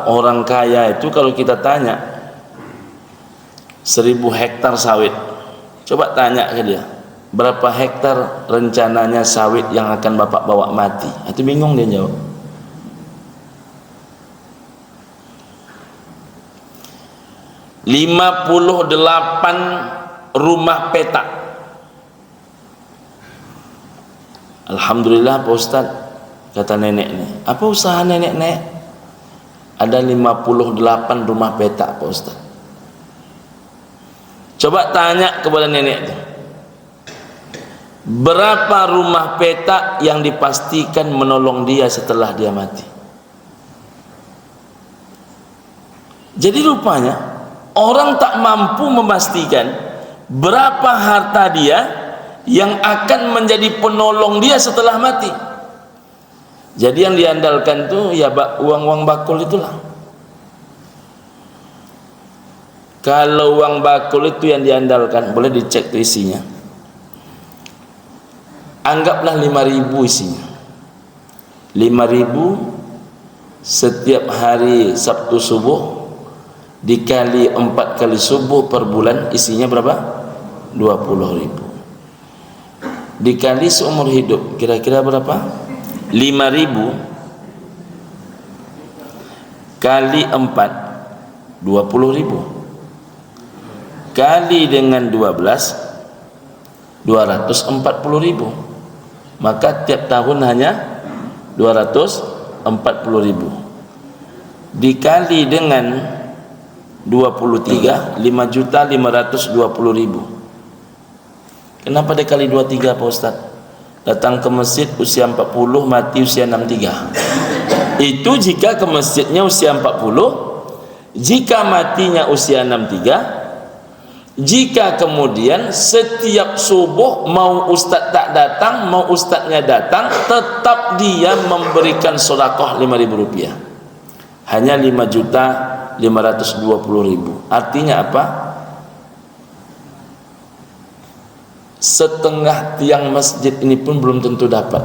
orang kaya itu kalau kita tanya 1000 hektar sawit, coba tanya ke dia, berapa hektar rencananya sawit yang akan bapak bawa mati? Itu bingung dia jawab. "58 rumah petak." Alhamdulillah Pak Ustaz, kata nenek ini. Apa usaha nenek-nenek? Ada 58 rumah petak Pak Ustaz. Coba tanya kepada nenek itu, berapa rumah petak yang dipastikan menolong dia setelah dia mati? Jadi rupanya orang tak mampu memastikan berapa harta dia yang akan menjadi penolong dia setelah mati. Jadi yang diandalkan tuh ya uang-uang bakul itulah. Kalau uang bakul itu yang diandalkan, boleh dicek tuh isinya. Anggaplah 5.000 isinya. 5.000 setiap hari Sabtu subuh dikali 4 kali subuh per bulan, isinya berapa? 20.000. Dikali seumur hidup, kira-kira berapa? 5.000 kali 4, 20.000, kali dengan 12, 240.000. Maka tiap tahun hanya 240.000 dikali dengan 23, 5.520.000. Kenapa dikali 23 Pak Ustaz? Datang ke masjid usia 40, mati usia 63. Itu jika ke masjidnya usia 40, jika matinya usia 63. Jika kemudian setiap subuh mau ustaz tak datang, mau ustaznya datang, tetap dia memberikan sedekah 5.000 rupiah. Hanya 5.520.000. Artinya apa? Setengah tiang masjid ini pun belum tentu dapat.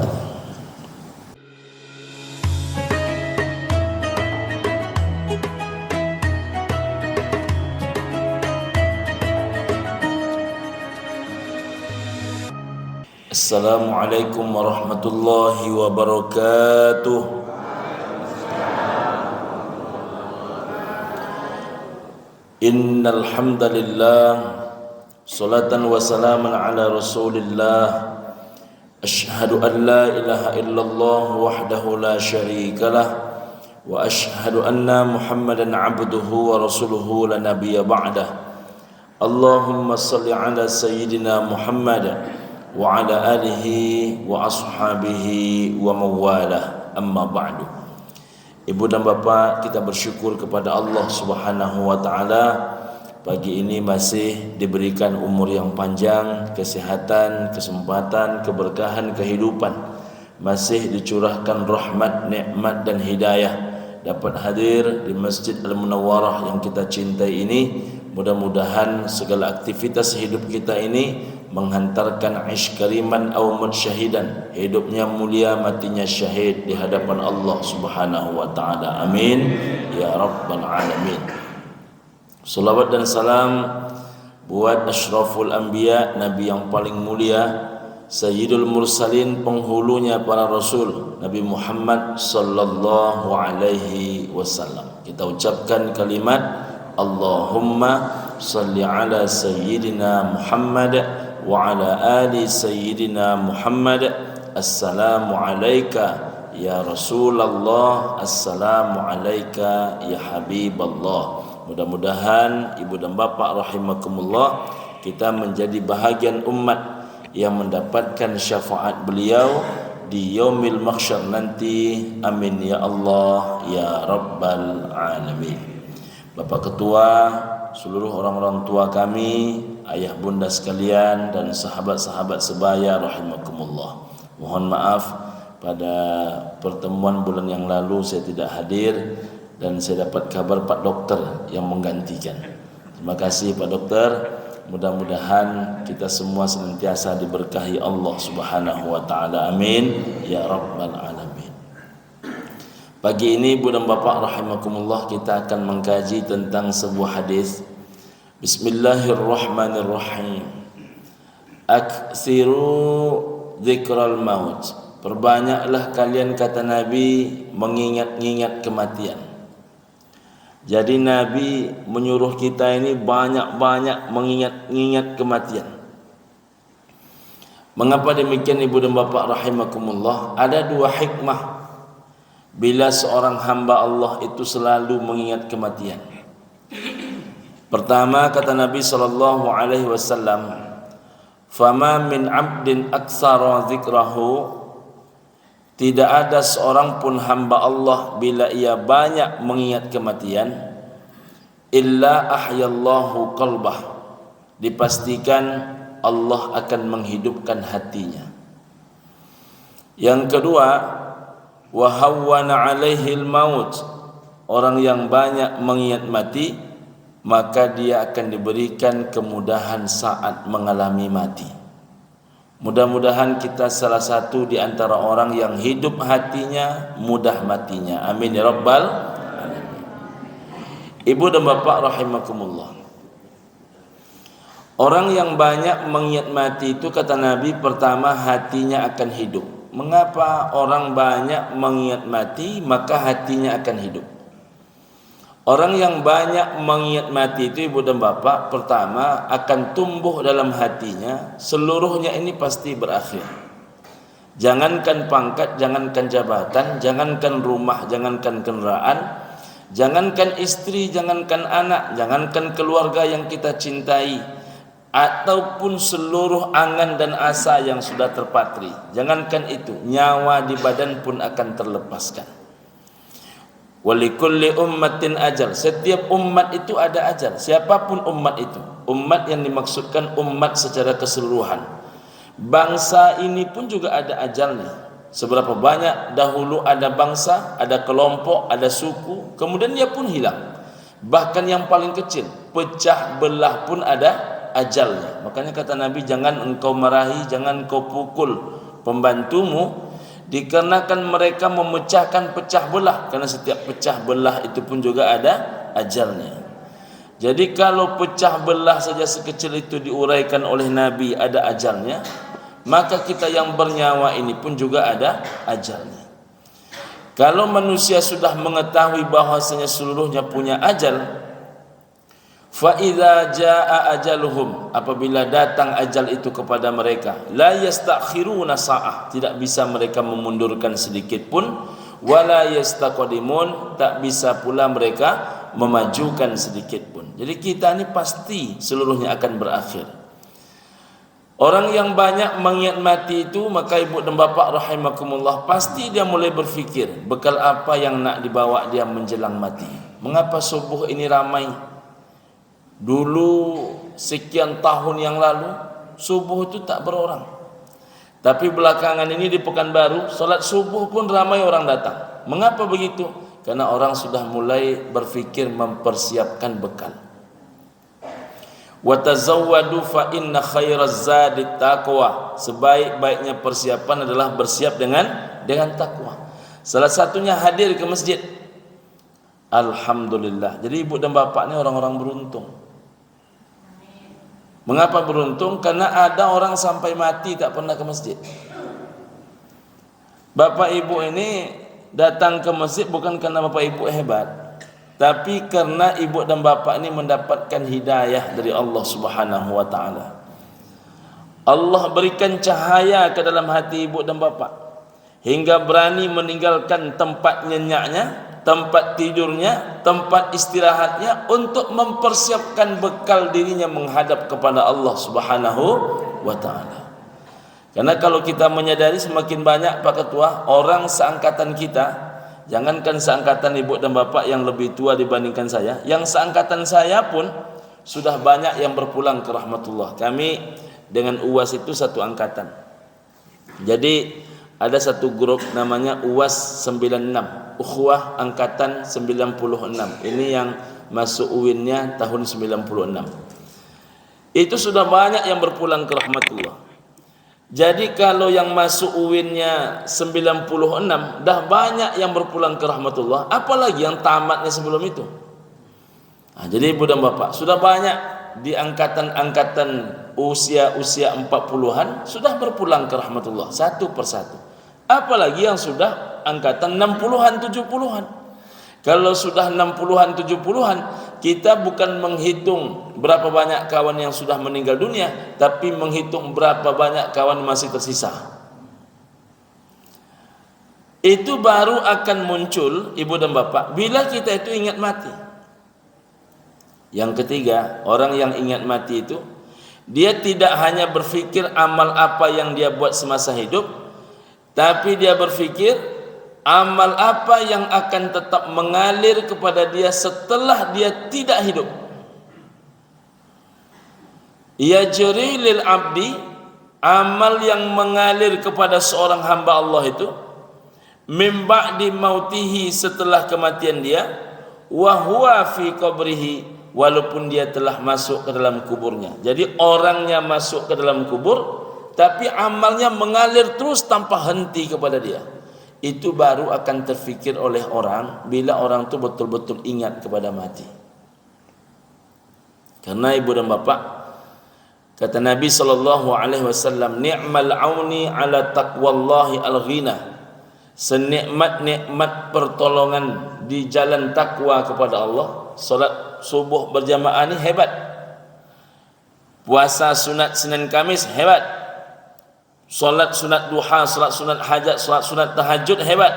Assalamualaikum warahmatullahi wabarakatuh. Innal hamdalillah, salatan wa salaman ala Rasulillah. Asyhadu an la ilaha illallah wahdahu la syarikalah, wa asyhadu anna Muhammadan abduhu wa rasuluhu la nabiyya ba'dah. Allahumma salli ala sayyidina Muhammad wa ala alihi wa ashabihi wa mawalah, amma ba'du. Ibu dan bapa, kita bersyukur kepada Allah Subhanahu wa taala, pagi ini masih diberikan umur yang panjang, kesehatan, kesempatan, keberkahan kehidupan, masih dicurahkan rahmat, nikmat dan hidayah, dapat hadir di Masjid Al-Munawwarah yang kita cintai ini. Mudah-mudahan segala aktivitas hidup kita ini menghantarkan aish kariman aw mut syahidan, hidupnya mulia, matinya syahid di hadapan Allah Subhanahu wa taala. Amin ya rabbal alamin. Salawat dan salam buat asyraful anbiya, nabi yang paling mulia, sayyidul mursalin, penghulunya para rasul, Nabi Muhammad sallallahu alaihi wasallam. Kita ucapkan kalimat Allahumma salli ala sayyidina Muhammad wa ala ali sayyidina Muhammad. Assalamu alayka ya Rasulullah, assalamu alayka ya Habiballah. Mudah-mudahan ibu dan bapak rahimakumullah, kita menjadi bahagian umat yang mendapatkan syafaat beliau di yaumil mahsyar nanti. Amin ya Allah ya rabbal alamin. Bapak Ketua, seluruh orang-orang tua kami, ayah bunda sekalian, dan sahabat-sahabat sebaya rahimakumullah. Mohon maaf pada pertemuan bulan yang lalu saya tidak hadir dan saya dapat kabar Pak Dokter yang menggantikan. Terima kasih Pak Dokter. Mudah-mudahan kita semua senantiasa diberkahi Allah Subhanahu wa taala. Amin ya rabbal alamin. Pagi ini Ibu dan Bapak rahimakumullah, kita akan mengkaji tentang sebuah hadis. Bismillahirrahmanirrahim. Aksiru dzikral maut. Perbanyaklah kalian, kata Nabi, mengingat-ingat kematian. Jadi Nabi menyuruh kita ini banyak-banyak mengingat-ingat kematian. Mengapa demikian Ibu dan Bapak rahimakumullah? Ada dua hikmah bila seorang hamba Allah itu selalu mengingat kematian. Pertama, kata Nabi SAW, "Fama min 'abdin aktsara dzikrahu." Tidak ada seorang pun hamba Allah bila ia banyak mengingat kematian, illa ahyallahu qalbah. Dipastikan Allah akan menghidupkan hatinya. Yang kedua, wa hawwana 'alaihil maut. Orang yang banyak mengingat mati, maka dia akan diberikan kemudahan saat mengalami mati. Mudah-mudahan kita salah satu di antara orang yang hidup hatinya, mudah matinya. Amin ya rabbal alamin. Ibu dan Bapak rahimakumullah, orang yang banyak mengingat mati itu, kata Nabi, pertama hatinya akan hidup. Mengapa orang banyak mengingat mati maka hatinya akan hidup? Orang yang banyak mengingat mati itu, Ibu dan Bapak, pertama akan tumbuh dalam hatinya, seluruhnya ini pasti berakhir. Jangankan pangkat, jangankan jabatan, jangankan rumah, jangankan kendaraan, jangankan istri, jangankan anak, jangankan keluarga yang kita cintai, ataupun seluruh angan dan asa yang sudah terpatri. Jangankan itu, nyawa di badan pun akan terlepaskan. Walikulli ummatin ajal. Setiap umat itu ada ajal. Siapapun umat itu. Umat yang dimaksudkan umat secara keseluruhan. Bangsa ini pun juga ada ajalnya. Seberapa banyak dahulu ada bangsa, ada kelompok, ada suku, kemudian dia pun hilang. Bahkan yang paling kecil, pecah belah pun ada ajalnya. Makanya kata Nabi, jangan engkau marahi, jangan engkau pukul pembantumu, dikarenakan mereka memecahkan pecah belah. Karena setiap pecah belah itu pun juga ada ajalnya. Jadi kalau pecah belah saja sekecil itu diuraikan oleh Nabi ada ajalnya, maka kita yang bernyawa ini pun juga ada ajalnya. Kalau manusia sudah mengetahui bahwasanya seluruhnya punya ajal, fa idza jaa ajaluhum, apabila datang ajal itu kepada mereka, la yastakhiruna sa'ah, tidak bisa mereka memundurkan sedikit pun, wala yastaqdimun, tak bisa pula mereka memajukan sedikit pun. Jadi kita ini pasti seluruhnya akan berakhir. Orang yang banyak mengingat mati itu, maka Ibu dan Bapak rahimakumullah, pasti dia mulai berfikir bekal apa yang nak dibawa dia menjelang mati. Mengapa subuh ini ramai? Dulu sekian tahun yang lalu subuh itu tak berorang. Tapi belakangan ini di Pekanbaru, salat subuh pun ramai orang datang. Mengapa begitu? Karena orang sudah mulai berfikir mempersiapkan bekal. Wa tazawwadu fa inna khairaz zadi taqwa. Sebaik-baiknya persiapan adalah bersiap dengan takwa. Salah satunya hadir ke masjid. Alhamdulillah. Jadi Ibu dan Bapak ini orang-orang beruntung. Mengapa beruntung? Karena ada orang sampai mati tak pernah ke masjid. Bapak Ibu ini datang ke masjid bukan karena Bapak Ibu hebat, tapi karena Ibu dan Bapak ini mendapatkan hidayah dari Allah Subhanahu wa taala. Allah berikan cahaya ke dalam hati Ibu dan Bapak hingga berani meninggalkan tempat nyenyaknya, tempat tidurnya, tempat istirahatnya untuk mempersiapkan bekal dirinya menghadap kepada Allah Subhanahu wa taala. Karena kalau kita menyadari semakin banyak Pak Ketua orang seangkatan kita, jangankan seangkatan Ibu dan Bapak yang lebih tua dibandingkan saya, yang seangkatan saya pun sudah banyak yang berpulang ke rahmatullah. Kami dengan UAS itu satu angkatan. Jadi ada satu grup namanya UAS 96, Ukhuwah angkatan 96. Ini yang masuk UIN-nya tahun 96. Itu sudah banyak yang berpulang ke rahmatullah. Jadi kalau yang masuk UIN-nya 96, dah banyak yang berpulang ke rahmatullah, apalagi yang tamatnya sebelum itu. Nah, jadi ibu dan bapak, sudah banyak di angkatan-angkatan usia 40-an sudah berpulang ke rahmatullah satu persatu. Apalagi yang sudah angkatan 60-an, 70-an. Kalau sudah 60-an, 70-an, kita bukan menghitung berapa banyak kawan yang sudah meninggal dunia, tapi menghitung berapa banyak kawan masih tersisa. Itu baru akan muncul, ibu dan bapak, bila kita itu ingat mati. Yang ketiga, orang yang ingat mati itu, dia tidak hanya berfikir amal apa yang dia buat semasa hidup, tapi dia berfikir amal apa yang akan tetap mengalir kepada dia setelah dia tidak hidup. Yajri lil abdi, amal yang mengalir kepada seorang hamba Allah itu, mim ba'di mautihi, setelah kematian dia, wa huwa fi qabrihi, walaupun dia telah masuk ke dalam kuburnya. Jadi orangnya masuk ke dalam kubur, tapi amalnya mengalir terus tanpa henti kepada dia. Itu baru akan terfikir oleh orang bila orang itu betul-betul ingat kepada mati. Karena ibu dan bapak, kata Nabi SAW, ni'mal auni ala taqwallahi al-ghina, senikmat-nikmat pertolongan di jalan takwa kepada Allah. Salat subuh berjamaah ini hebat, puasa sunat Senin Kamis hebat, salat sunat duha, salat sunat hajat, salat sunat tahajud hebat,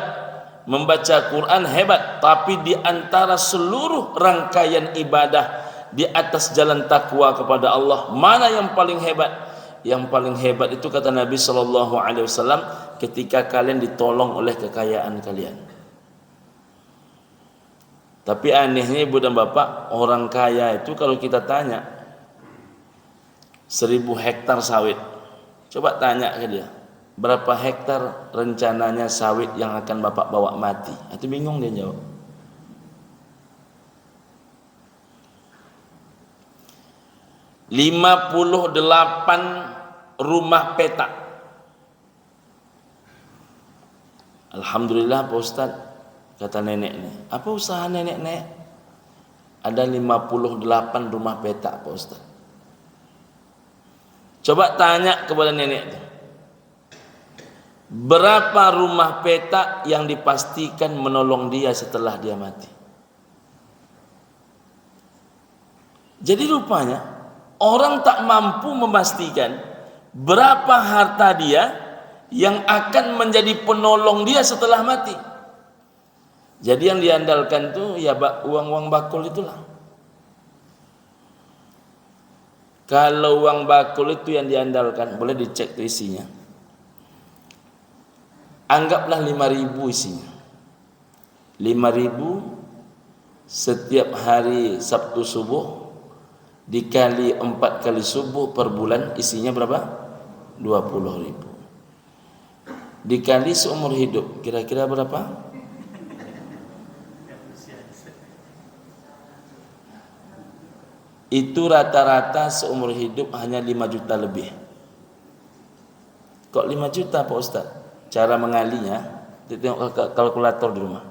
membaca Quran hebat. Tapi di antara seluruh rangkaian ibadah di atas jalan takwa kepada Allah, mana yang paling hebat? Yang paling hebat itu kata Nabi SAW, ketika kalian ditolong oleh kekayaan kalian. Tapi anehnya ibu dan bapak, orang kaya itu kalau kita tanya 1000 hektar sawit, coba tanya ke dia, berapa hektar rencananya sawit yang akan bapak bawa mati? Itu bingung dia jawab. "58 rumah petak." Alhamdulillah Pak Ustaz, kata nenek ini. Apa usaha nenek-nenek? Ada 58 rumah petak Pak Ustaz. Coba tanya kepada nenek itu, berapa rumah petak yang dipastikan menolong dia setelah dia mati? Jadi rupanya orang tak mampu memastikan berapa harta dia yang akan menjadi penolong dia setelah mati. Jadi yang diandalkan tuh ya uang-uang bakul itulah. Kalau uang bakul itu yang diandalkan, boleh dicek tuh isinya. Anggaplah 5.000 isinya. 5.000 setiap hari Sabtu subuh dikali 4 kali subuh per bulan, isinya berapa? 20.000. Dikali seumur hidup, kira-kira berapa? Itu rata-rata seumur hidup hanya 5 juta lebih. Kok 5 juta Pak Ustaz? Cara mengalinya, tengok kalkulator di rumah.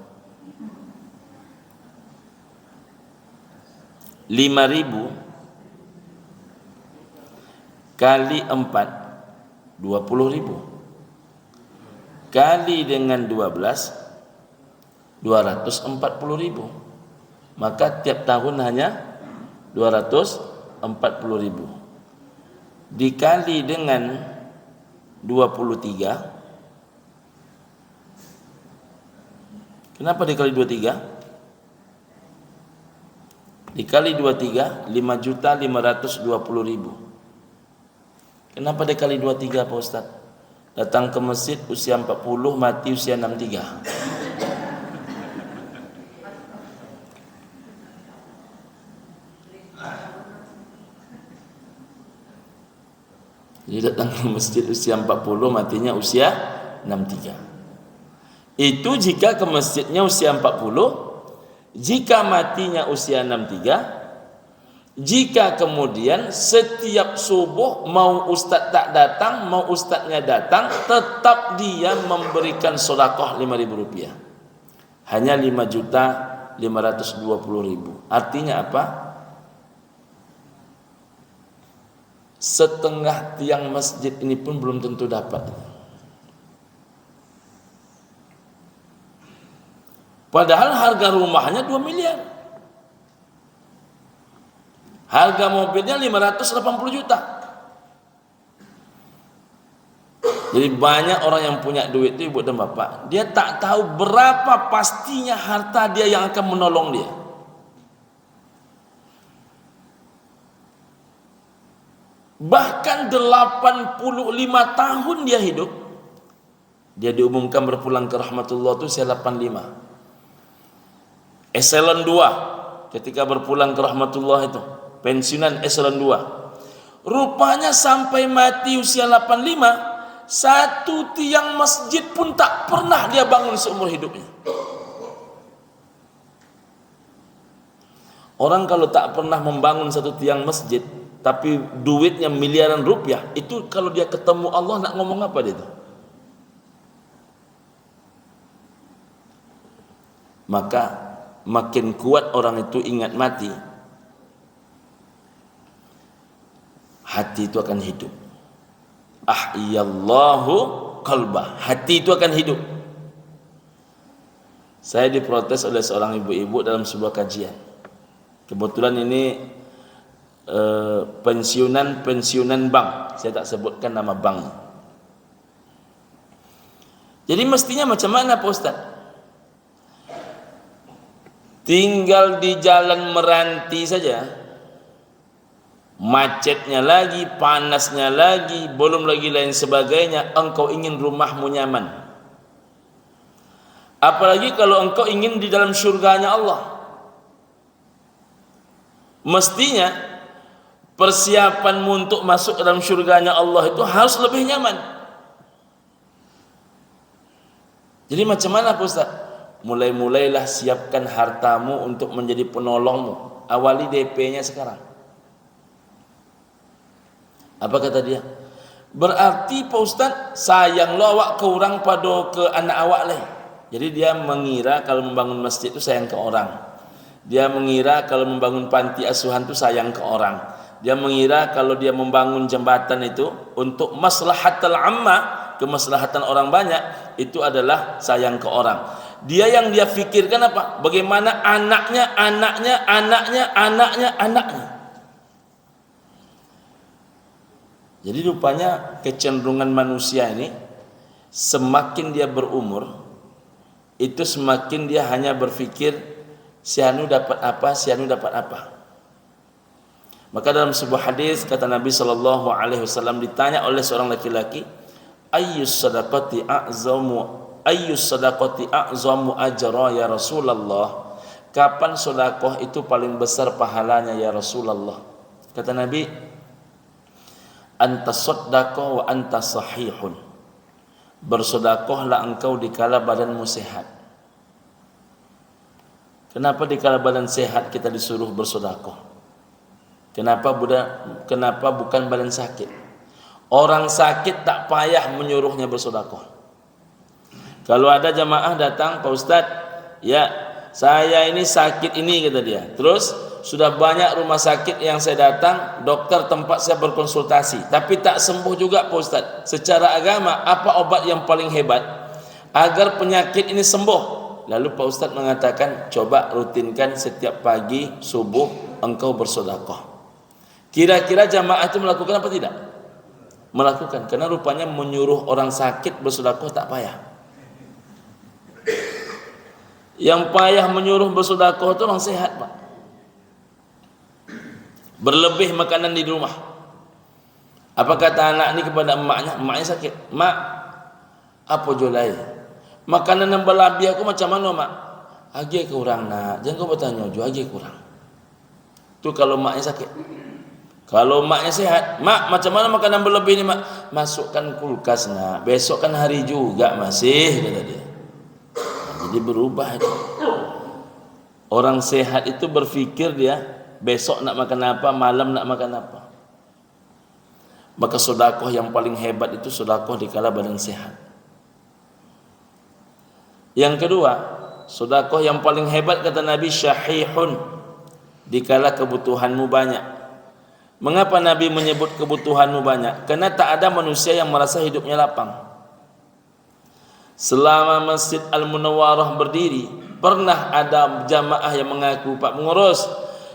5.000 kali 4, 20.000. Kali dengan 12, 240.000. Maka tiap tahun hanya 240.000 dikali dengan 23. Kenapa dikali 23? Dikali 23, 5.520.000. Kenapa dikali 23 Pak Ustaz? Datang ke masjid usia 40, mati usia 63. Jadi datang ke masjid usia 40, matinya usia 63. Itu jika ke masjidnya usia 40, jika matinya usia 63, Jika kemudian setiap subuh mau ustaz tak datang, mau ustaznya datang, tetap dia memberikan sedekah 5.000 rupiah. Hanya 5.520.000. Artinya apa? Setengah tiang masjid ini pun belum tentu dapat. Padahal harga rumahnya 2 miliar. Harga mobilnya 580 juta. Jadi banyak orang yang punya duit itu, ibu dan bapak, dia tak tahu berapa pastinya harta dia yang akan menolong dia. Bahkan 85 tahun dia hidup, dia diumumkan berpulang ke rahmatullah itu usia 85. Eselon 2 ketika berpulang ke rahmatullah itu, pensiunan eselon 2. Rupanya sampai mati usia 85, satu tiang masjid pun tak pernah dia bangun seumur hidupnya. Orang kalau tak pernah membangun satu tiang masjid, tapi duitnya miliaran rupiah, itu kalau dia ketemu Allah nak ngomong apa dia itu? Maka makin kuat orang itu ingat mati, hati itu akan hidup. Ahyallahu qalbah, hati itu akan hidup. Saya diprotes oleh seorang ibu-ibu dalam sebuah kajian. Kebetulan ini pensiunan bank, saya tak sebutkan nama bank. Jadi mestinya macam mana Pak Ustaz? Tinggal di jalan Meranti saja, macetnya lagi, panasnya lagi, belum lagi lain sebagainya, engkau ingin rumahmu nyaman. Apalagi kalau engkau ingin di dalam syurganya Allah. Mestinya persiapanmu untuk masuk dalam syurganya Allah itu harus lebih nyaman. Jadi macam mana Pak Ustaz? Mulailah siapkan hartamu untuk menjadi penolongmu. Awali DP-nya sekarang. Apa kata dia? Berarti Pak Ustaz, sayang lo awak ke orang pada ke anak awak lah. Jadi dia mengira kalau membangun masjid itu sayang ke orang. Dia mengira kalau membangun panti asuhan itu sayang ke orang. Dia mengira kalau dia membangun jembatan itu untuk maslahatul ammah, kemaslahatan orang banyak, itu adalah sayang ke orang. Dia yang dia fikirkan apa? Bagaimana anaknya. Jadi rupanya kecenderungan manusia ini, semakin dia berumur, itu semakin dia hanya berpikir si anu dapat apa. Maka dalam sebuah hadis kata Nabi SAW, ditanya oleh seorang laki-laki, ayyus sadaqati a'zamu ajra ya Rasulullah, kapan sedekah itu paling besar pahalanya ya Rasulullah? Kata Nabi, anta saddaqa wa anta sahihun, bersedekahlah engkau dikala badanmu sehat. Kenapa dikala badan sehat kita disuruh bersedekah? Kenapa bukan badan sakit? Orang sakit tak payah menyuruhnya bersedekah. Kalau ada jamaah datang, Pak Ustadz, ya saya ini sakit ini, kata dia. Terus sudah banyak rumah sakit yang saya datang, dokter tempat saya berkonsultasi, tapi tak sembuh juga Pak Ustadz. Secara agama, apa obat yang paling hebat agar penyakit ini sembuh? Lalu Pak Ustadz mengatakan, coba rutinkan setiap pagi subuh engkau bersedekah. Kira-kira jamaah itu melakukan apa tidak? Melakukan, karena rupanya menyuruh orang sakit bersedekah tak payah. Yang payah menyuruh bersedekah itu orang sehat, Pak. Berlebih makanan di rumah. Apa kata anak ini kepada emaknya? Emaknya sakit. Mak, apa jolai? Makanan yang berlebih aku macam mana, Mak? Agi kurang nak. Jangan kau bertanya, jo agi kurang. Itu kalau emaknya sakit. Kalau emaknya sehat, Mak, macam mana makanan berlebih ni, Mak? Masukkan kulkas nak. Besok kan hari juga masih, kata dia. Jadi berubah itu. Orang sehat itu berfikir dia besok nak makan apa, malam nak makan apa. Maka sedekah yang paling hebat itu sedekah dikala badan sehat. Yang kedua, sedekah yang paling hebat kata Nabi syahihun, dikala kebutuhanmu banyak. Mengapa Nabi menyebut kebutuhanmu banyak? Karena tak ada manusia yang merasa hidupnya lapang. Selama Masjid Al-Munawwarah berdiri, pernah ada jamaah yang mengaku, Pak Pengurus,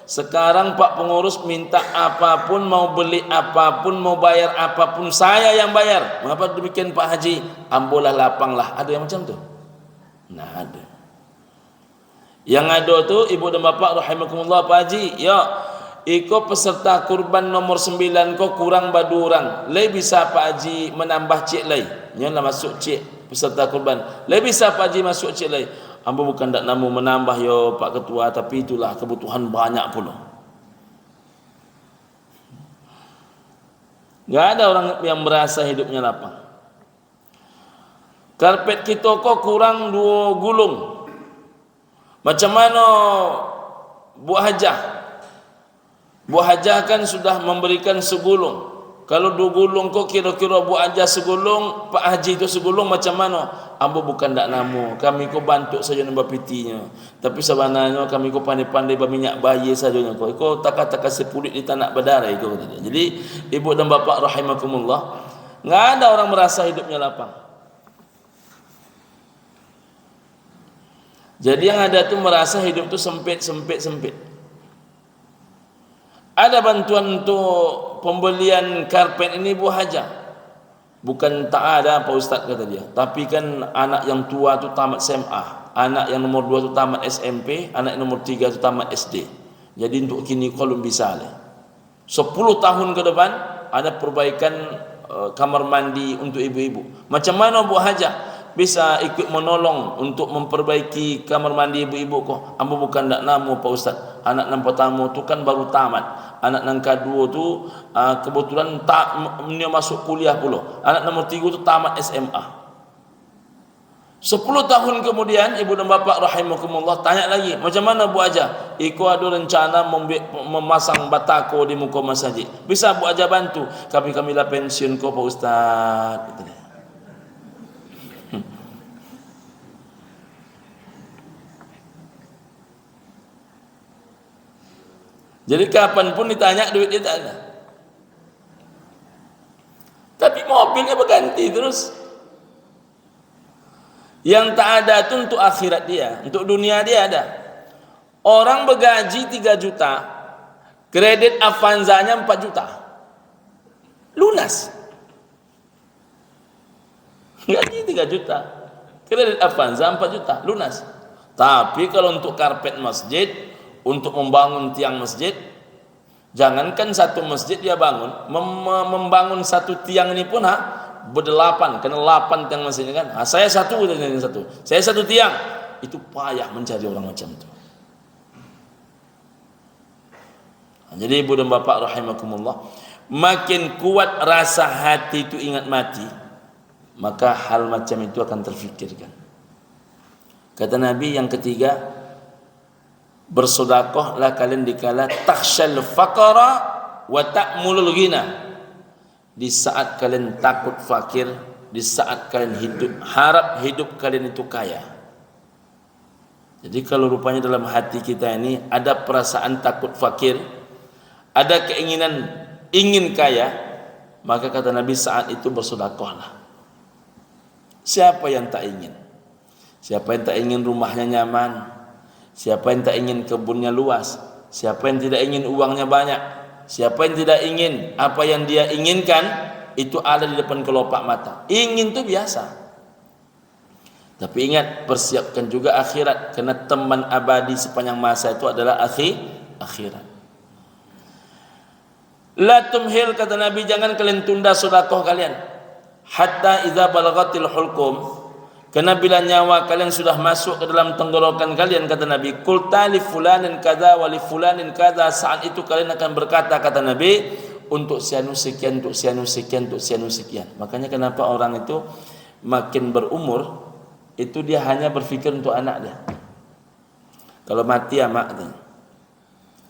sekarang Pak Pengurus minta apapun, mau beli apapun, mau bayar apapun, saya yang bayar. Mengapa demikian Pak Haji? Ambolah lapanglah. Ada yang macam tu? Nah, ada. Yang ada tu ibu dan bapa rahimakumullah Pak Haji, ya, iko peserta kurban nomor 9 ko kurang badurang. Lei bisa Pak Haji menambah cik lei. Nyolah masuk cik peserta kurban. Lei bisa Pak Haji masuk cik lei. Ambo bukan tak namu menambah yo Pak Ketua, tapi itulah kebutuhan banyak pula. Enggak ada orang yang merasa hidupnya lapang. Karpet kita kok kurang 2 gulung. Macam mana buat hajah? Buat hajah kan sudah memberikan segulung. Kalau 2 gulung kok kira-kira buat hajah segulung, Pak Haji itu segulung macam mana? Ambo bukan tak namu, kami ko bantu saja nambah pitinya. Tapi sebenarnya kami ko pandai-pandai berminyak bayi saja ko. Ko tak-tak sepulit di tanah berdarah ko. Jadi ibu dan bapa rahimakumullah, enggak ada orang merasa hidupnya lapang. Jadi yang ada tu merasa hidup tu sempit. Ada bantuan untuk pembelian karpet ini buah hajah. Bukan tak ada Pak Ustaz kata dia. Tapi kan anak yang tua tu tamat SMA, anak yang nomor 2 tu tamat SMP, anak yang nomor 3 tu tamat SD. Jadi untuk kini kalau bisa le 10 tahun ke depan ada perbaikan kamar mandi untuk ibu-ibu. Macam mana buah hajah? Bisa ikut menolong untuk memperbaiki kamar mandi ibu-ibu kok. Ambo bukan tak namu Pak Ustaz. Anak yang pertama tu kan baru tamat. Anak yang kedua tu kebetulan tak dia masuk kuliah pula. Anak nomor 3 tu tamat SMA. 10 tahun kemudian ibu dan bapa rahimakumullah tanya lagi, macam mana Bu Aja? Iko ada rencana memasang batako di muka masjid. Bisa Bu Aja bantu? Kami lah pensiun ko Pak Ustaz. Gitu dia. Jadi kapan pun ditanya duit dia tak ada. Tapi mobilnya berganti terus. Yang tak ada itu untuk akhirat dia, untuk dunia dia ada. Orang bergaji 3 juta, kredit Avanza-nya 4 juta. Lunas. Gaji 3 juta, kredit Avanza 4 juta, lunas. Tapi kalau untuk karpet masjid, untuk membangun tiang masjid, jangankan satu masjid dia bangun, membangun satu tiang ini pun berdelapan, kena 8 tiang masjid kan. Saya satu dan yang satu, saya satu tiang, itu payah mencari orang macam itu. Jadi ibu dan bapa rahimakumullah, makin kuat rasa hati itu ingat mati, maka hal macam itu akan terfikirkan. Kata Nabi yang ketiga, bersedekahlah kalian dikala takhsyal faqara wa ta'mulul ghina. Di saat kalian takut fakir, di saat kalian harap hidup kalian itu kaya. Jadi kalau rupanya dalam hati kita ini ada perasaan takut fakir, ada keinginan ingin kaya, maka kata Nabi saat itu bersedekahlah. Siapa yang tak ingin? Siapa yang tak ingin rumahnya nyaman? Siapa yang tak ingin kebunnya luas? Siapa yang tidak ingin uangnya banyak? Siapa yang tidak ingin apa yang dia inginkan itu ada di depan kelopak mata? Ingin itu biasa. Tapi ingat, persiapkan juga akhirat, karena teman abadi sepanjang masa itu adalah akhirat. La tumhil, kata Nabi, jangan kalian tunda sedekah kalian hatta idza balagatil hulqum. Karena bila nyawa kalian sudah masuk ke dalam tenggorokan kalian, kata Nabi, qul talif fulanin kadza wa li fulanin kadza, saat itu kalian akan berkata, kata Nabi, untuk sianu sekian, untuk sianu sekian, untuk sianu sekian. Makanya kenapa orang itu makin berumur itu dia hanya berfikir untuk anak dia. Kalau mati amak dia.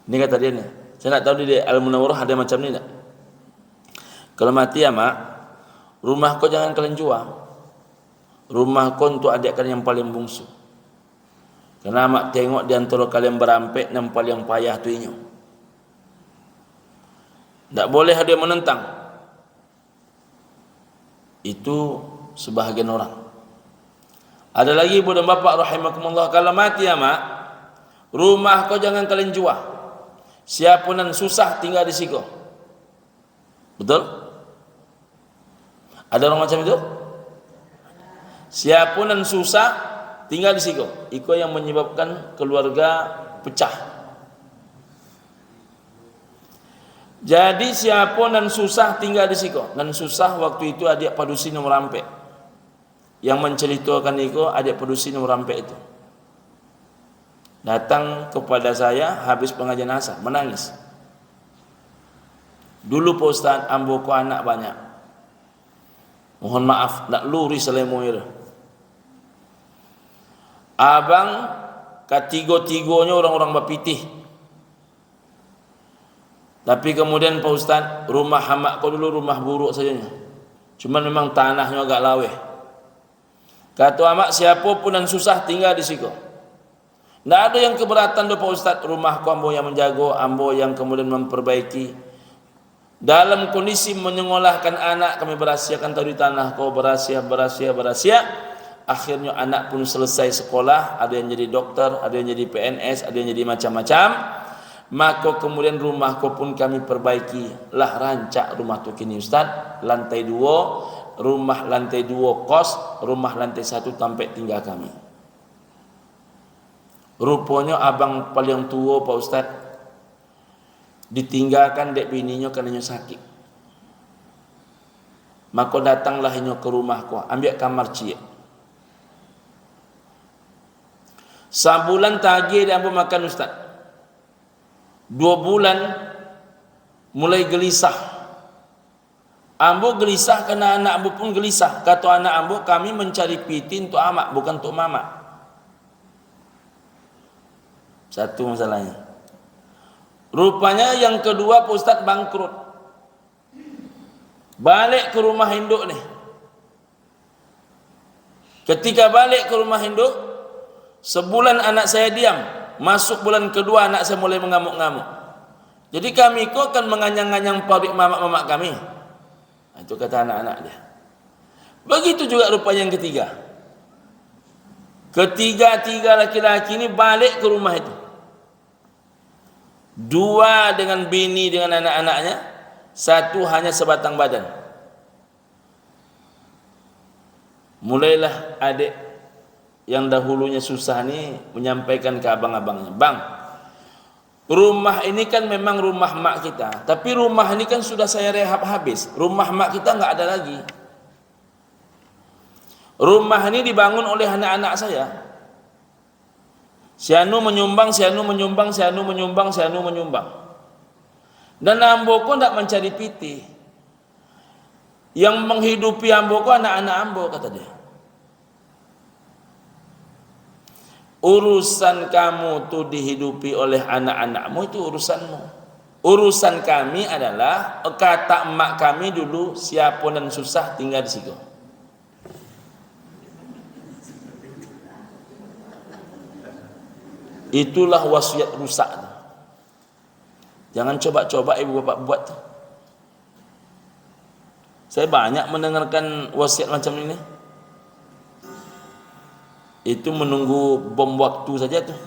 Ini kata dia nih. Saya nak tahu di Al-Munawwarah ada macam ni tak? Kalau mati ya mak, rumah kau jangan kalian jual. Rumah kau untuk adik kalian yang paling bungsu. Karena mak tengok di antara kalian berampek yang paling payah tu inyo. Tak boleh ada yang menentang. Itu sebahagian orang. Ada lagi ibu dan bapa rahimakumullah, kalau mati ya mak, rumah kau jangan kalian jual. Siapa nan susah tinggal di situ. Betul? Ada orang macam itu? Siapa nan susah tinggal di situ. Iko yang menyebabkan keluarga pecah. Jadi siapa nan susah tinggal di situ. Nan susah waktu itu adik padusi nomor rampek. Yang menceritakan itu adik padusi nomor rampek itu. Datang kepada saya habis pengajian asar, menangis. Dulu Pak Ustaz, ambo ko anak banyak. Mohon maaf, nak luri selemo itu. Abang ketiga-tiganya orang-orang bapitih. Tapi kemudian Pak Ustaz, rumah hamak ko dulu rumah buruk saja. Cuma memang tanahnya agak laweh. Kata amak, siapa pun yang susah tinggal di situ. Tidak ada yang keberatan do Pak Ustaz, rumah ambo yang menjaga, ambo yang kemudian memperbaiki. Dalam kondisi menyekolahkan anak, kami berahsiakan tadi tanah kau berahsia. Akhirnya anak pun selesai sekolah, ada yang jadi dokter, ada yang jadi PNS, ada yang jadi macam-macam. Maka kemudian rumah kau pun kami perbaiki. Lah rancak rumah tu kini Ustaz, lantai 2, rumah lantai 2 kos, rumah lantai 1 tempat tinggal kami. Rupanya abang paling tua Pak Ustaz ditinggalkan dek bininya kerana sakit. Maka datanglah inyo ke rumahku, ambil kamar cie. Sebulan tagih dia ambo makan Ustaz. 2 bulan mulai gelisah. Ambo gelisah kerana anak ambo pun gelisah. Kata anak ambo, kami mencari piti untuk amak bukan untuk mama. Satu masalahnya. Rupanya yang kedua Pak Ustaz bangkrut. Balik ke rumah induk ni. Ketika balik ke rumah induk, sebulan anak saya diam. Masuk bulan kedua anak saya mulai mengamuk-ngamuk. Jadi kami kok akan menganyang-anyang parik mamak-mamak kami. Itu kata anak-anak dia. Begitu juga rupanya yang ketiga. Ketiga laki-laki ini balik ke rumah itu. 2 dengan bini dengan anak-anaknya, 1 hanya sebatang badan. Mulailah adik yang dahulunya susah ni menyampaikan ke abang-abangnya, bang, rumah ini kan memang rumah mak kita, tapi rumah ini kan sudah saya rehab habis. Rumah mak kita enggak ada lagi. Rumah ini dibangun oleh anak-anak saya. Si anu menyumbang. Dan ambo ko ndak mencari piti. Yang menghidupi ambo ko anak-anak ambo, kata dia. Urusan kamu tu dihidupi oleh anak-anakmu, itu urusanmu. Urusan kami adalah, kata emak kami dulu, siapa dan susah tinggal di situ. Itulah wasiat rusak. Jangan coba-coba ibu bapak buat. Saya banyak mendengarkan wasiat macam ini. Itu menunggu bom waktu saja tuh.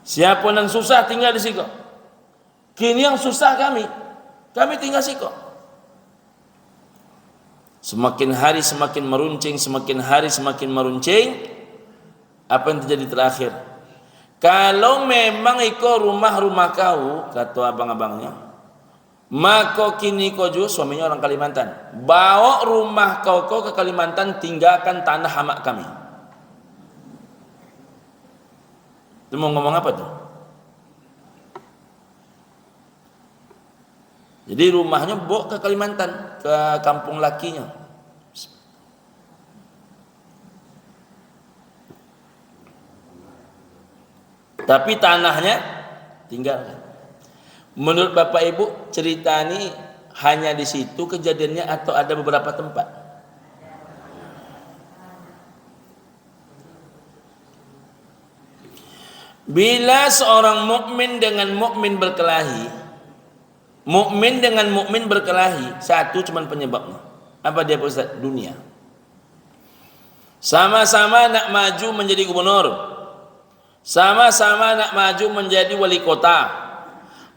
Siapa yang susah tinggal di situ. Kini yang susah kami tinggal situ. Semakin hari semakin meruncing. Apa yang terjadi terakhir? Kalau memang iko rumah kau, kata abang-abangnya, maka kini kau juga suaminya orang Kalimantan. Bawa rumah kau ke Kalimantan, tinggalkan tanah hamak kami. Itu mau ngomong apa tuh? Jadi rumahnya bawa ke Kalimantan, ke kampung lakinya. tapi tanahnya tinggalkan. Menurut Bapak Ibu, cerita ini hanya di situ kejadiannya atau ada beberapa tempat? Bila seorang mukmin dengan mukmin berkelahi, mukmin dengan mukmin berkelahi, satu cuman penyebabnya. Apa dia, Pak Ustaz? Dunia. Sama-sama nak maju menjadi gubernur, sama-sama nak maju menjadi wali kota.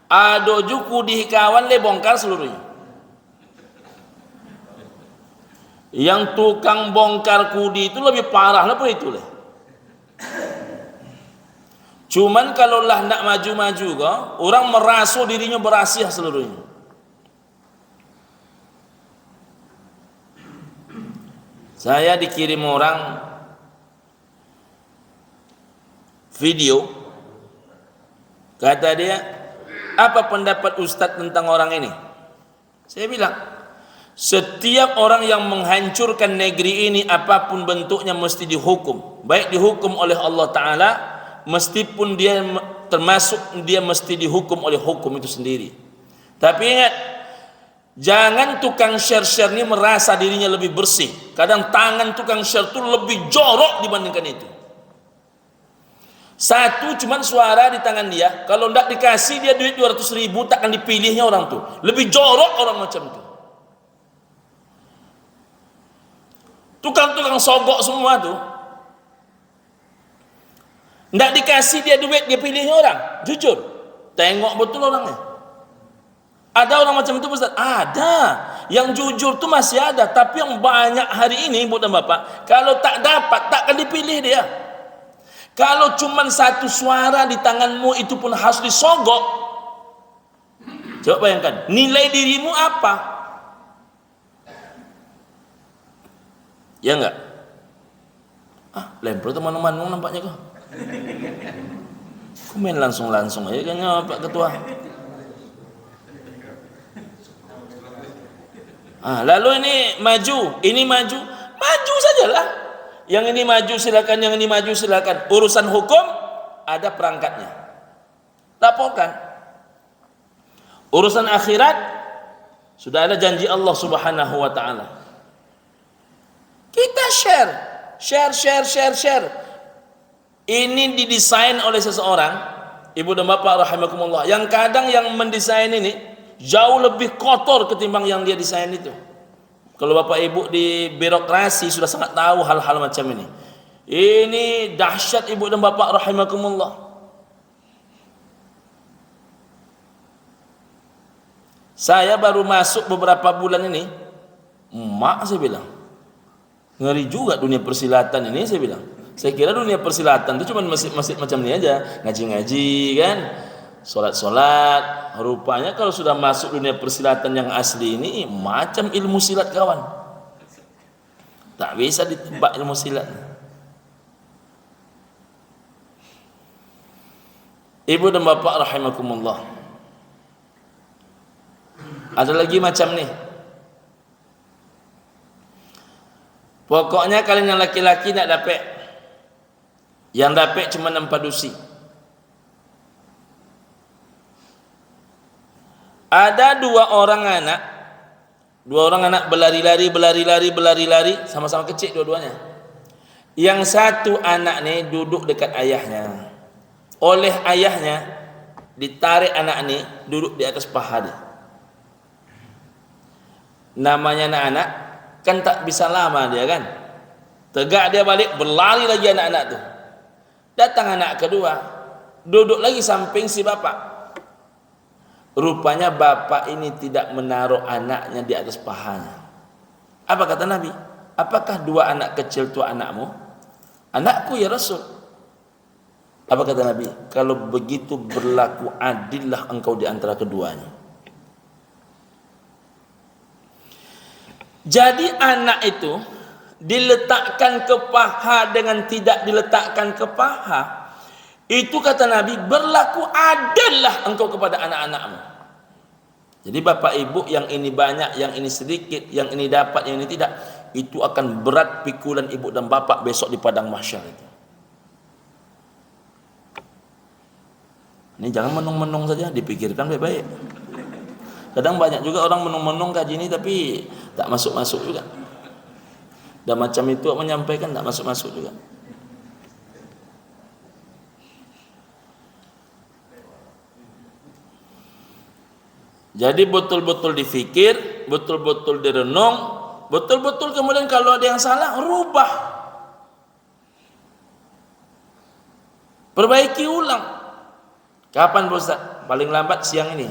Ado juku di kawan le bongkar seluruhnya. Yang tukang bongkar kudi itu lebih parah lah pun itu leh. Cuman kalau lah nak maju-maju kok, orang merasa dirinya berhasil seluruhnya. Saya dikirim orang video, kata dia, apa pendapat Ustadz tentang orang ini? Saya bilang, setiap orang yang menghancurkan negeri ini apapun bentuknya mesti dihukum, baik dihukum oleh Allah Ta'ala, meskipun dia termasuk dia mesti dihukum oleh hukum itu sendiri. Tapi ingat, jangan tukang share-share ini merasa dirinya lebih bersih. Kadang tangan tukang share itu lebih jorok dibandingkan itu. Satu cuman suara di tangan dia, kalau tidak dikasih dia duit 200.000 takkan dipilihnya orang tuh. Lebih jorok orang macam itu. Tukang-tukang sogok semua tuh, tidak dikasih dia duit, dia pilihnya orang. Jujur, tengok betul orangnya. Ada orang macam itu, Ustaz? Ada. Yang jujur tuh masih ada, tapi yang banyak hari ini, Ibu dan Bapak, kalau tak dapat, takkan dipilih dia. Kalau cuma satu suara di tanganmu itu pun harus disogok. Coba bayangkan, nilai dirimu apa? Ya enggak? Lempar teman-teman nampaknya kok. Komen langsung aja kan Pak Ketua. Lalu ini maju sajalah. Yang ini maju silakan, yang ini maju silakan. Urusan hukum ada perangkatnya, laporkan. Urusan akhirat sudah ada janji Allah Subhanahu wa Ta'ala. Kita share. Ini didesain oleh seseorang, Ibu dan Bapak rahimakumullah, yang kadang yang mendesain ini jauh lebih kotor ketimbang yang dia desain itu. Kalau Bapak Ibu di birokrasi sudah sangat tahu hal-hal macam ini. Ini dahsyat Ibu dan Bapak rahimakumullah. Saya baru masuk beberapa bulan ini, saya bilang, ngeri juga dunia persilatan ini, saya bilang. Saya kira dunia persilatan itu cuma masjid macam ini aja, ngaji-ngaji kan, solat-solat. Rupanya kalau sudah masuk dunia persilatan yang asli ini, macam ilmu silat kawan. Tak bisa ditebak ilmu silat. Ibu dan Bapak rahimakumullah, ada lagi macam nih. Pokoknya kalian yang laki-laki nak dapat, yang dapat cuma nampadusi. Ada dua orang anak berlari-lari, sama-sama kecil dua-duanya. Yang satu anak nih duduk dekat ayahnya. Oleh ayahnya ditarik anak nih duduk di atas paha dia. Namanya anak-anak kan tak bisa lama dia kan. Tegak dia balik, berlari lagi anak-anak tuh. Datang anak kedua, duduk lagi samping si bapak. Rupanya bapak ini tidak menaruh anaknya di atas pahanya. Apa kata Nabi? Apakah dua anak kecil itu anakmu? Anakku ya Rasul. Apa kata Nabi? Kalau begitu berlaku adillah engkau di antara keduanya. Jadi anak itu diletakkan ke paha dengan tidak diletakkan ke paha, itu kata Nabi berlaku adillah engkau kepada anak-anakmu. Jadi bapak ibu yang ini banyak, yang ini sedikit, yang ini dapat, yang ini tidak, itu akan berat pikulan ibu dan bapak besok di padang mahsyar itu. Ini jangan menung-menung saja, dipikirkan baik-baik. Kadang banyak juga orang menung-menung kaji ini tapi tak masuk-masuk juga. Dan macam itu menyampaikan tak masuk-masuk juga. Jadi betul-betul difikir, betul-betul direnung, betul-betul kemudian kalau ada yang salah, rubah. Perbaiki ulang. Kapan Ustaz? Paling lambat siang ini.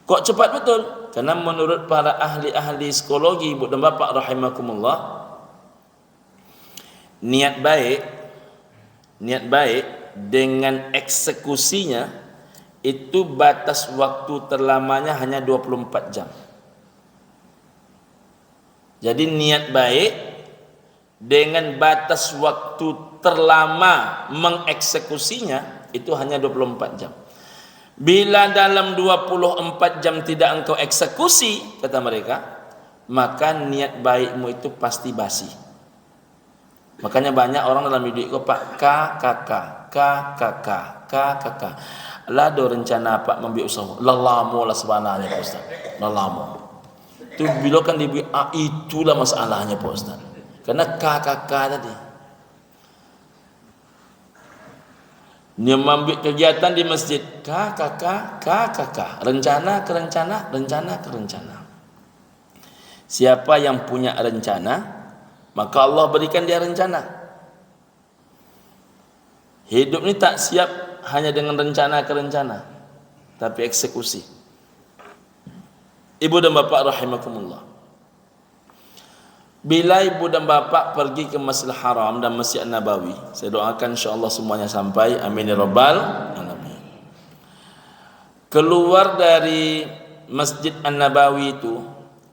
Kok cepat betul? Karena menurut para ahli-ahli psikologi, Ibu dan Bapak rahimakumullah, niat baik dengan eksekusinya itu batas waktu terlamanya hanya 24 jam. Jadi niat baik dengan batas waktu terlama mengeksekusinya itu hanya 24 jam. Bila dalam 24 jam tidak engkau eksekusi, kata mereka, maka niat baikmu itu pasti basi. Makanya banyak orang dalam hidup itu Pak KKK. Lah do rencana Pak membiak usaha. Lalamu lah sebenarnya Pak Ustaz. Lalamu. Itu bila kan dibiak itulah masalahnya Pak Ustaz. Karena KKK tadi. Dia mengambil kegiatan di masjid KKK rencana ke rencana. Siapa yang punya rencana, maka Allah berikan dia rencana. Hidup ini tak siap hanya dengan rencana ke rencana, tapi eksekusi. Ibu dan Bapak rahimakumullah, bila ibu dan bapak pergi ke Masjidil Haram dan Masjid Nabawi, saya doakan insyaAllah semuanya sampai, amin ya rabbal alamin. Keluar dari Masjid An-Nabawi itu,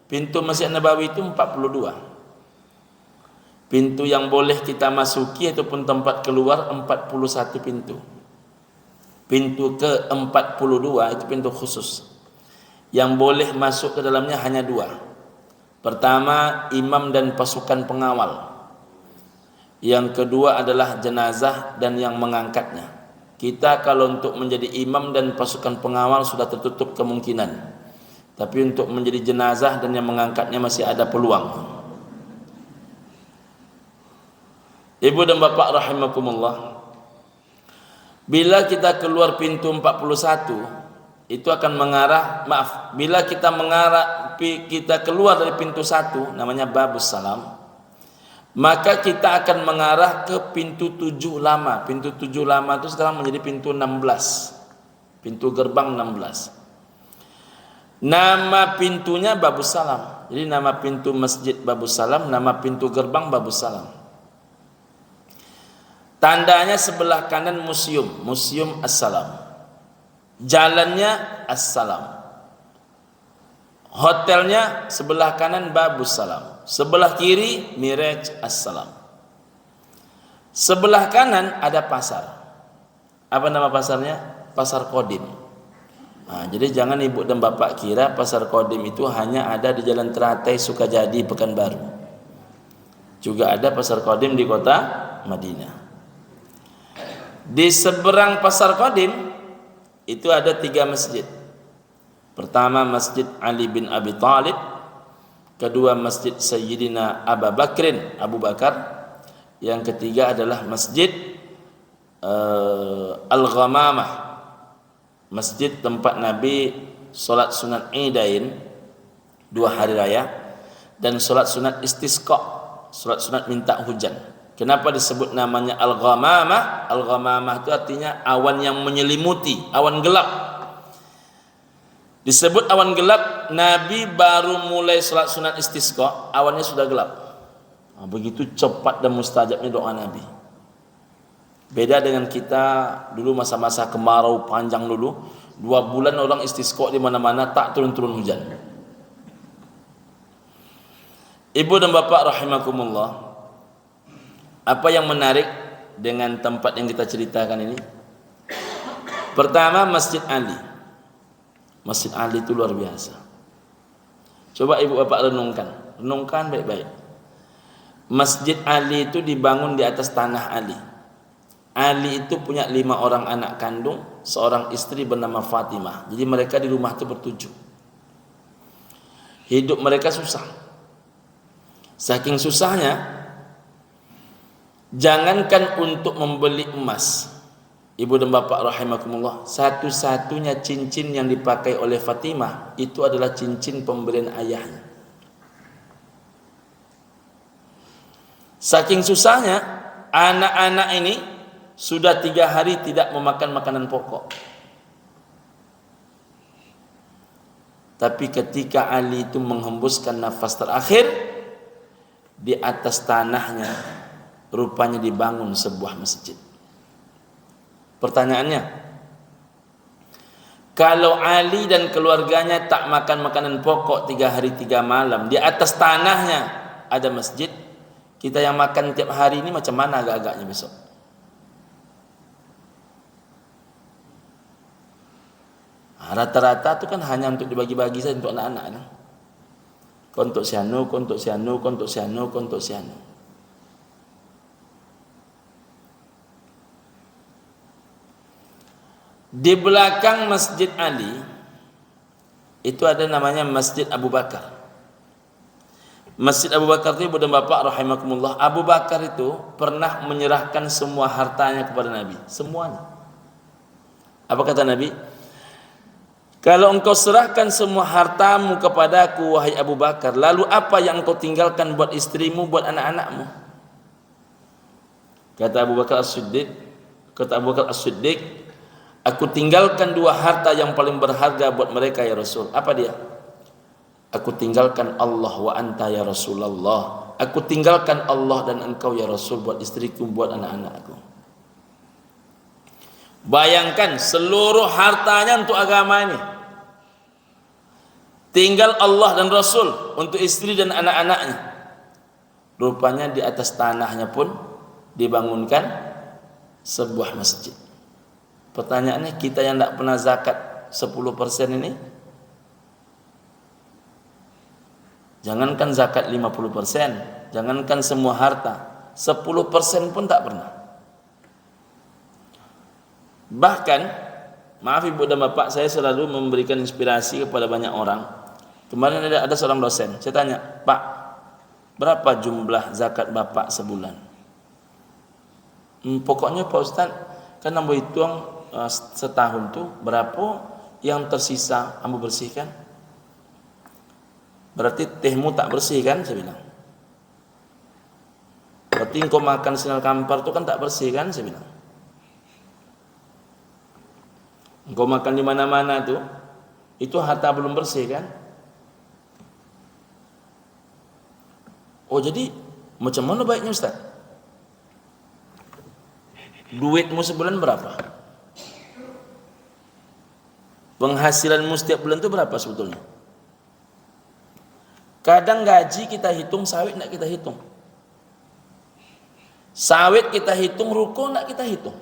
pintu Masjid Nabawi itu 42. Pintu yang boleh kita masuki ataupun tempat keluar 41 pintu. Pintu ke 42 itu pintu khusus. Yang boleh masuk ke dalamnya hanya 2. Pertama, imam dan pasukan pengawal. Yang kedua adalah jenazah dan yang mengangkatnya. Kita kalau untuk menjadi imam dan pasukan pengawal sudah tertutup kemungkinan. Tapi untuk menjadi jenazah dan yang mengangkatnya masih ada peluang. Ibu dan Bapak rahimakumullah, bila kita keluar pintu 41, itu akan mengarah, bila kita keluar dari pintu 1, namanya Babus Salam, maka kita akan mengarah ke pintu 7 lama. Pintu 7 lama itu sekarang menjadi pintu 16, pintu gerbang 16. Nama pintunya Babus Salam. Jadi nama pintu masjid Babus Salam, nama pintu gerbang Babus Salam. Tandanya sebelah kanan museum As-Salam. Jalannya As-Salam. Hotelnya sebelah kanan Babus Salam, sebelah kiri Miraj As-Salam. Sebelah kanan ada pasar. Apa nama pasarnya? Pasar Kodim. Nah, jadi jangan ibu dan bapak kira pasar Kodim itu hanya ada di Jalan Teratai, Sukajadi, Pekanbaru. Juga ada pasar Kodim di kota Madinah. Di seberang pasar Kodim itu ada 3 masjid. Pertama Masjid Ali bin Abi Thalib, kedua Masjid Sayyidina Abu Bakar, yang ketiga adalah Masjid Al-Ghamamah, masjid tempat Nabi solat sunat Idain 2 hari raya dan solat sunat istisqa, solat sunat minta hujan. Kenapa disebut namanya Al-Ghamamah? Al-Ghamamah itu artinya awan yang menyelimuti, awan gelap. Disebut awan gelap, Nabi baru mulai salat sunat istisqa, awannya sudah gelap. Nah, begitu cepat dan mustajabnya doa Nabi. Beda dengan kita dulu masa-masa kemarau panjang dulu, 2 bulan orang istisqa di mana-mana tak turun-turun hujan. Ibu dan bapak rahimakumullah, apa yang menarik dengan tempat yang kita ceritakan ini? Pertama Masjid Ali. Masjid Ali itu luar biasa. Coba ibu bapak renungkan baik-baik. Masjid Ali itu dibangun di atas tanah Ali. Ali itu punya 5 orang anak kandung, seorang istri bernama Fatimah. Jadi mereka di rumah itu bertujuh. Hidup mereka susah. Saking susahnya, jangankan untuk membeli emas, ibu dan bapak rahimakumullah, satu-satunya cincin yang dipakai oleh Fatimah itu adalah cincin pemberian ayahnya. Saking susahnya, anak-anak ini sudah 3 hari tidak memakan makanan pokok. Tapi ketika Ali itu menghembuskan nafas terakhir, di atas tanahnya rupanya dibangun sebuah masjid. Pertanyaannya, kalau Ali dan keluarganya tak makan makanan pokok 3 hari 3 malam, di atas tanahnya ada masjid, kita yang makan tiap hari ini macam mana agak-agaknya besok? Rata-rata itu kan hanya untuk dibagi-bagi saja untuk anak-anak kan? Kau untuk si anu, kau untuk si anu, kau untuk si anu, kau untuk si anu. Di belakang Masjid Ali itu ada namanya Masjid Abu Bakar. Masjid Abu Bakar itu, ibu dan bapak rahimakumullah, Abu Bakar itu pernah menyerahkan semua hartanya kepada Nabi, semuanya. Apa kata Nabi? Kalau engkau serahkan semua hartamu kepadaku, wahai Abu Bakar, lalu apa yang engkau tinggalkan buat istrimu, buat anak-anakmu? Kata Abu Bakar As-Siddiq, aku tinggalkan 2 harta yang paling berharga buat mereka ya Rasul. Apa dia? Aku tinggalkan Allah wa anta ya Rasulullah. Aku tinggalkan Allah dan engkau ya Rasul buat istriku, buat anak-anakku. Bayangkan seluruh hartanya untuk agama ini, tinggal Allah dan Rasul untuk istri dan anak-anaknya. Rupanya di atas tanahnya pun dibangunkan sebuah masjid. Pertanyaannya, kita yang tidak pernah zakat 10% ini, jangankan zakat 50%, jangankan semua harta, 10% pun tak pernah. Bahkan, maaf ibu dan bapak, saya selalu memberikan inspirasi kepada banyak orang. Kemarin ada seorang dosen, saya tanya, Pak, berapa jumlah zakat bapak sebulan? Pokoknya Pak Ustaz, kan ambo hitung setahun tuh berapa yang tersisa ambo bersihkan. Berarti tehmu tak bersih kan, saya bilang. Berarti engkau makan sinar kampar tuh kan tak bersih kan, saya bilang. Engkau makan di mana-mana tuh, itu harta belum bersih kan? Oh jadi macam mana baiknya Ustaz? Duitmu sebulan berapa? Penghasilanmu setiap bulan itu berapa sebetulnya? Kadang gaji kita hitung, sawit nak kita hitung. Sawit kita hitung, ruko nak kita hitung.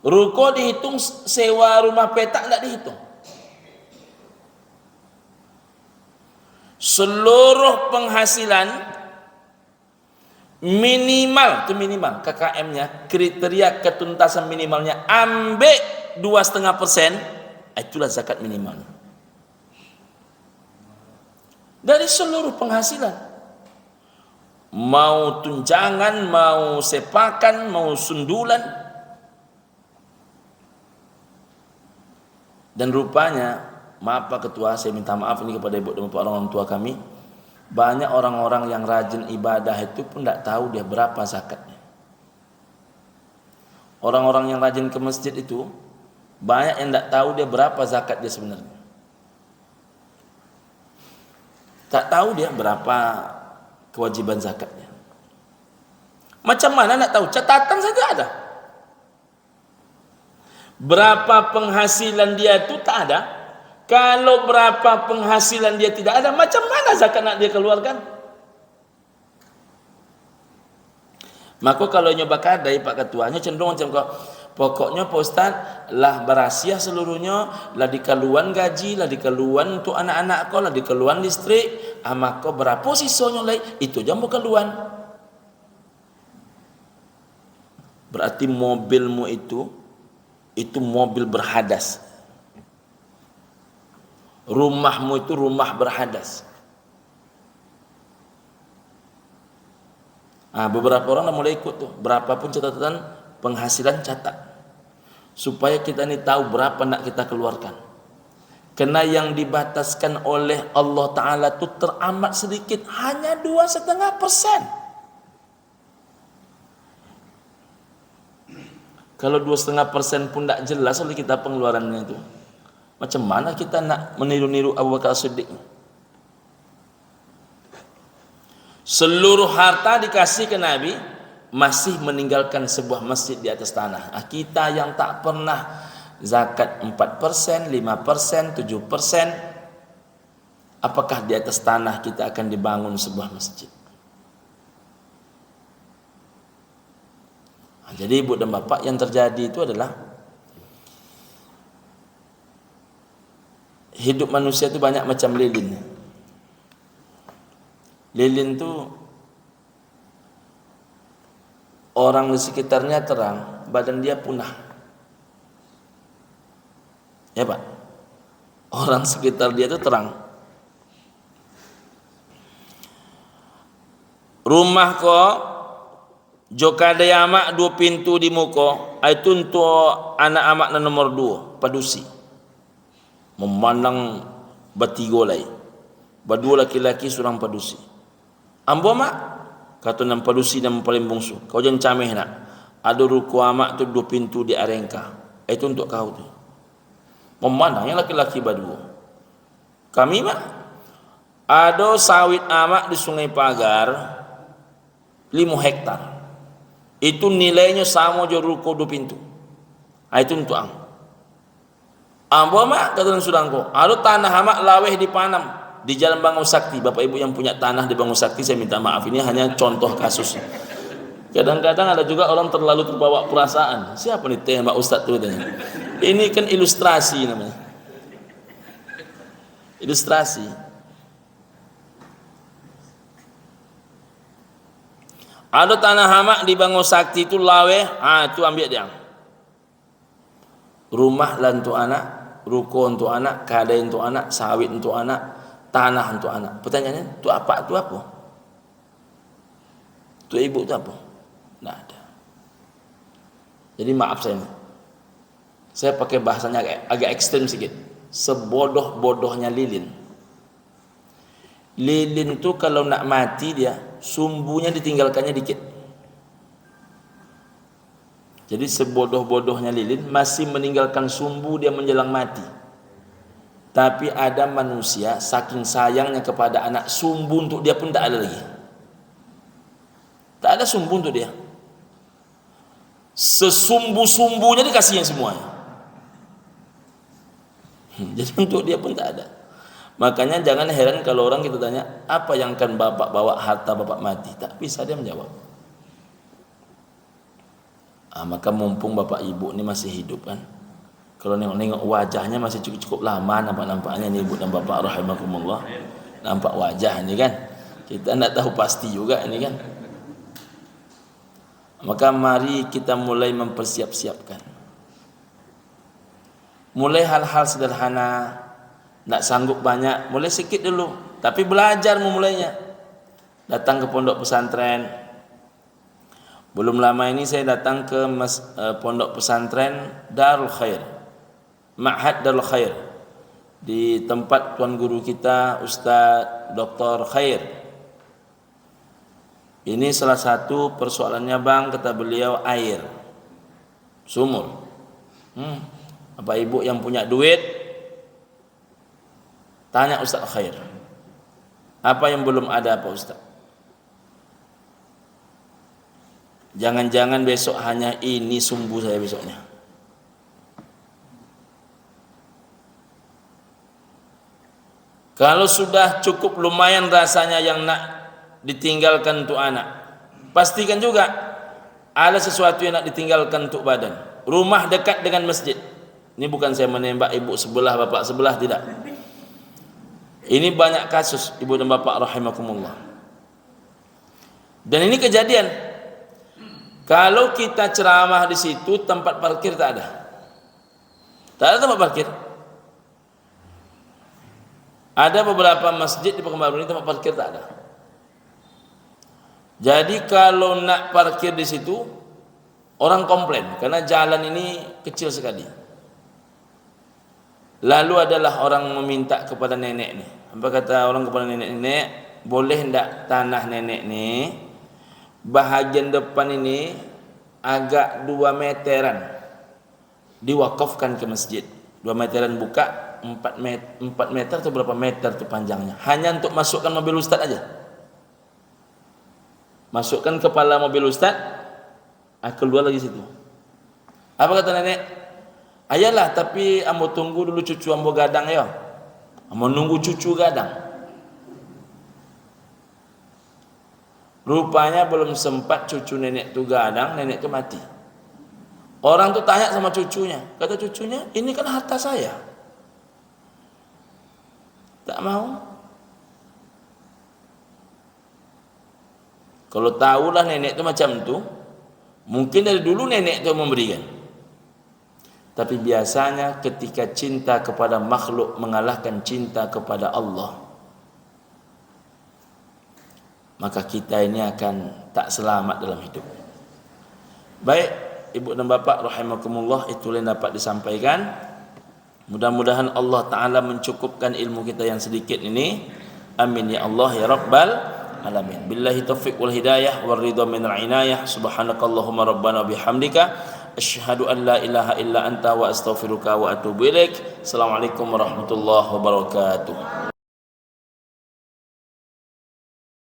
Ruko dihitung, sewa rumah petak nak dihitung. Seluruh penghasilan minimal, itu minimal KKM-nya, kriteria ketuntasan minimalnya ambil 2,5%, itulah zakat minimal. Dari seluruh penghasilan, mau tunjangan, mau sepakan, mau sundulan. Dan rupanya, maaf Pak Ketua, saya minta maaf ini kepada ibu dan bapak orang tua kami, banyak orang-orang yang rajin ibadah itu pun tidak tahu dia berapa zakatnya. Orang-orang yang rajin ke masjid itu banyak yang tidak tahu dia berapa zakat dia sebenarnya. Tak tahu dia berapa kewajiban zakatnya. Macam mana nak tahu? Catatan saja ada. Berapa penghasilan dia itu tak ada. Kalau berapa penghasilan dia tidak ada, macam mana zakat nak dia keluarkan? Maka kalau nyoba kadai Pak Ketuanya cenderung macam kau, pokoknya Pak Ustaz lah berasiah seluruhnya, lah dikeluan gaji, lah dikeluan untuk anak-anak kau, lah dikeluan listrik, maka berapa sisanya lagi itu jam keluan. berarti mobilmu itu mobil berhadas. Rumahmu itu rumah berhadas. Beberapa orang dah mulai ikut tuh, berapapun catatan penghasilan catat, supaya kita ini tahu berapa nak kita keluarkan. Karena yang dibataskan oleh Allah Ta'ala itu teramat sedikit, hanya 2,5%. Kalau 2,5% pun tak jelas oleh kita pengeluarannya itu, macam mana kita nak meniru-niru Abu Bakar Siddiq? Seluruh harta dikasih ke Nabi, masih meninggalkan sebuah masjid di atas tanah. Kita yang tak pernah zakat 4%, 5%, 7%, apakah di atas tanah kita akan dibangun sebuah masjid? Jadi ibu dan bapak, yang terjadi itu adalah hidup manusia itu banyak macam lilin. Lilin itu orang di sekitarnya terang, badan dia punah. Ya Pak, orang sekitar dia itu terang. Rumah kok joka ada amak 2 pintu di muka, itu untuk anak amak nomor 2, padusi. Memandang bertiga lagi, berdua laki-laki, seorang padusi. Ambo mak, kata nam padusi dan paling bungsu, kau jangan cameh nak. Ada ruku amak tu 2 pintu di arengka, itu untuk kau tu. Memandangnya laki-laki berdua. Kami mak, ada sawit amak di Sungai Pagar 5 hektar. Itu nilainya sama je ruko 2 pintu. Itu untuk ang. Ambo mak, kata nam sudangko, ada tanah amak laweh dipanam di Jalan Bangun Sakti. Bapak ibu yang punya tanah di Bangun Sakti, saya minta maaf, ini hanya contoh kasus. Kadang-kadang ada juga orang terlalu terbawa perasaan. Siapa nih tembak ustaz tu katanya? Ini kan ilustrasi namanya. Ilustrasi. Ada tanah hamak di Bangun Sakti itu laweh, itu ambil dia. Rumah lah untuk anak, ruko untuk anak, kadai untuk anak, sawit untuk anak, tanah untuk anak. Pertanyaannya, tu apa? Tu apa? Tu ibu tu apa? Tak ada. Jadi maaf saya pakai bahasanya agak ekstrem sikit. Sebodoh-bodohnya lilin. Lilin tu kalau nak mati dia, sumbunya ditinggalkannya dikit. Jadi sebodoh-bodohnya lilin masih meninggalkan sumbu dia menjelang mati. Tapi ada manusia saking sayangnya kepada anak, sumbu untuk dia pun tak ada lagi. Tak ada sumbu untuk dia. Sesumbu-sumbunya dikasihnya semuanya. Jadi untuk dia pun tak ada. Makanya jangan heran kalau orang kita tanya, apa yang akan bapak bawa harta bapak mati? Tak bisa dia menjawab. Maka mumpung bapak ibu ni masih hidup kan, kalau nengok wajahnya masih cukup lama nampak-nampaknya ni ibu dan bapak rahimakumullah, nampak wajah ni kan, kita tak tahu pasti juga ini kan. Maka mari kita mulai mempersiap-siapkan. Mulai hal-hal sederhana, tak sanggup banyak, mulai sikit dulu, tapi belajar memulainya. Datang ke pondok pesantren. Belum lama ini saya datang ke pondok pesantren Darul Khair, Ma'had Darul Khair, di tempat tuan guru kita Ustaz Dr. Khair. Ini salah satu persoalannya bang, kata beliau, air, sumur. Bapak ibu yang punya duit, tanya Ustaz Khair, apa yang belum ada apa Ustaz? Jangan-jangan besok hanya ini sumbu saya besoknya. Kalau sudah cukup lumayan rasanya yang nak ditinggalkan untuk anak, pastikan juga ada sesuatu yang nak ditinggalkan untuk badan. Rumah dekat dengan masjid. Ini bukan saya menembak ibu sebelah, bapak sebelah, tidak. Ini banyak kasus ibu dan bapak rahimakumullah. Dan ini kejadian. Kalau kita ceramah di situ, tempat parkir tak ada. Tak ada tempat parkir. Ada beberapa masjid di Pekanbaru ini tempat parkir tak ada. Jadi kalau nak parkir di situ, orang komplain karena jalan ini kecil sekali. Lalu adalah orang meminta kepada nenek ni. Apa kata orang kepada nenek-nenek, boleh ndak tanah nenek ni bahagian depan ini agak 2 meteran diwakafkan ke masjid. 2 meteran buka, 4 meter atau berapa meter tu panjangnya. Hanya untuk masukkan mobil ustaz aja. Masukkan kepala mobil ustaz, keluar lagi situ. Apa kata nenek? Ayalah, tapi ambo tunggu dulu cucu ambo gadang ya. Ambo nunggu cucu gadang. Rupanya belum sempat cucu nenek tu gadang, nenek tu mati. Orang tu tanya sama cucunya, kata cucunya, ini kan harta saya. Tak mau. Kalau tahulah nenek tu macam tu, mungkin dari dulu nenek tu memberikan. Tapi biasanya ketika cinta kepada makhluk mengalahkan cinta kepada Allah, maka kita ini akan tak selamat dalam hidup. Baik, ibu dan bapa rahimakumullah, itu yang dapat disampaikan. Mudah-mudahan Allah Ta'ala mencukupkan ilmu kita yang sedikit ini. Amin ya Allah ya Rabbal Alamin. Billahi taufiq wal hidayah wal ridha min al-inayah. Subhanakallahumma rabbana bihamdika asyhadu an la ilaha illa anta wa astaghfiruka wa atubu ilaik. Assalamualaikum warahmatullahi wabarakatuh.